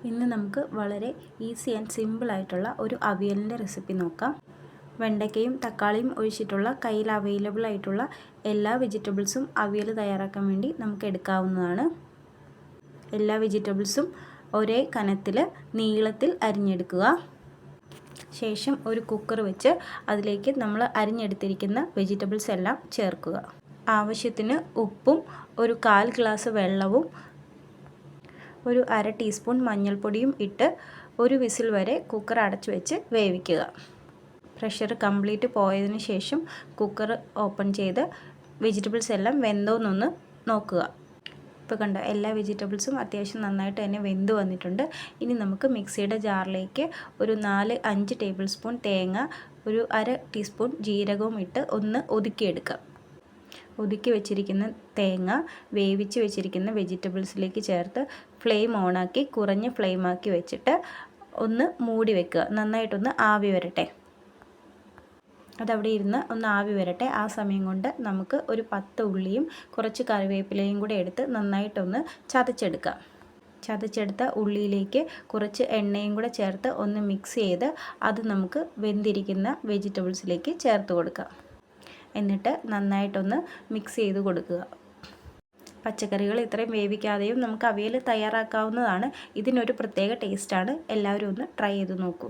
ഇന്ന് നമുക്ക് വളരെ ഈസി ആൻഡ് സിമ്പിൾ ആയിട്ടുള്ള ഒരു അവിയലിൻ്റെ റെസിപ്പി നോക്കാം. വെണ്ടയ്ക്കയും തക്കാളിയും ഒഴിച്ചിട്ടുള്ള കയ്യിൽ അവൈലബിൾ ആയിട്ടുള്ള എല്ലാ വെജിറ്റബിൾസും അവിയൽ തയ്യാറാക്കാൻ വേണ്ടി നമുക്ക് എടുക്കാവുന്നതാണ്. എല്ലാ വെജിറ്റബിൾസും ഒരേ കനത്തിൽ നീളത്തിൽ അരിഞ്ഞെടുക്കുക. ശേഷം ഒരു കുക്കർ വെച്ച് അതിലേക്ക് നമ്മൾ അരിഞ്ഞെടുത്തിരിക്കുന്ന വെജിറ്റബിൾസ് എല്ലാം ചേർക്കുക. ആവശ്യത്തിന് ഉപ്പും ഒരു 1/4 ഗ്ലാസ് വെള്ളവും ഒരു 1/2 ടീസ്പൂൺ മഞ്ഞൾപ്പൊടിയും ഇട്ട് ഒരു വിസിൽ വരെ കുക്കർ അടച്ചു വെച്ച് വേവിക്കുക. പ്രഷർ കംപ്ലീറ്റ് പോയതിന് ശേഷം കുക്കർ ഓപ്പൺ ചെയ്ത് വെജിറ്റബിൾസ് എല്ലാം വെന്തോന്നൊന്ന് നോക്കുക. ഇപ്പോൾ കണ്ടോ, എല്ലാ വെജിറ്റബിൾസും അത്യാവശ്യം നന്നായിട്ട് തന്നെ വെന്ത് വന്നിട്ടുണ്ട്. ഇനി നമുക്ക് മിക്സിയുടെ ജാറിലേക്ക് ഒരു 4-5 ടേബിൾ സ്പൂൺ തേങ്ങ, ഒരു 1/2 ടീസ്പൂൺ ജീരകവും ഇട്ട് ഒന്ന് ഒതുക്കിയെടുക്കാം. ഒതുക്കി വെച്ചിരിക്കുന്ന തേങ്ങ വേവിച്ച് വെച്ചിരിക്കുന്ന വെജിറ്റബിൾസിലേക്ക് ചേർത്ത് ഫ്ലെയിം ഓണാക്കി കുറഞ്ഞ ഫ്ലെയിമാക്കി വെച്ചിട്ട് ഒന്ന് മൂടി വെക്കുക. നന്നായിട്ടൊന്ന് ആവി വരട്ടെ. അതവിടെ ഇരുന്ന് ഒന്ന് ആവി വരട്ടെ. ആ സമയം കൊണ്ട് നമുക്ക് ഒരു 10 ഉള്ളിയും കുറച്ച് കറിവേപ്പിലയും കൂടെ എടുത്ത് നന്നായിട്ടൊന്ന് ചതച്ചെടുക്കാം. ചതച്ചെടുത്ത ഉള്ളിയിലേക്ക് കുറച്ച് എണ്ണയും കൂടെ ചേർത്ത് ഒന്ന് മിക്സ് ചെയ്ത് അത് നമുക്ക് വെന്തിരിക്കുന്ന വെജിറ്റബിൾസിലേക്ക് ചേർത്ത് കൊടുക്കാം. എന്നിട്ട് നന്നായിട്ടൊന്ന് മിക്സ് ചെയ്ത് കൊടുക്കുക. പച്ചക്കറികൾ ഇത്രയും വേവിക്കാതെയും നമുക്ക് അവിയൽ തയ്യാറാക്കാവുന്നതാണ്. ഇതിനൊരു പ്രത്യേക ടേസ്റ്റാണ്. എല്ലാവരും ഒന്ന് ട്രൈ ചെയ്ത് നോക്കൂ.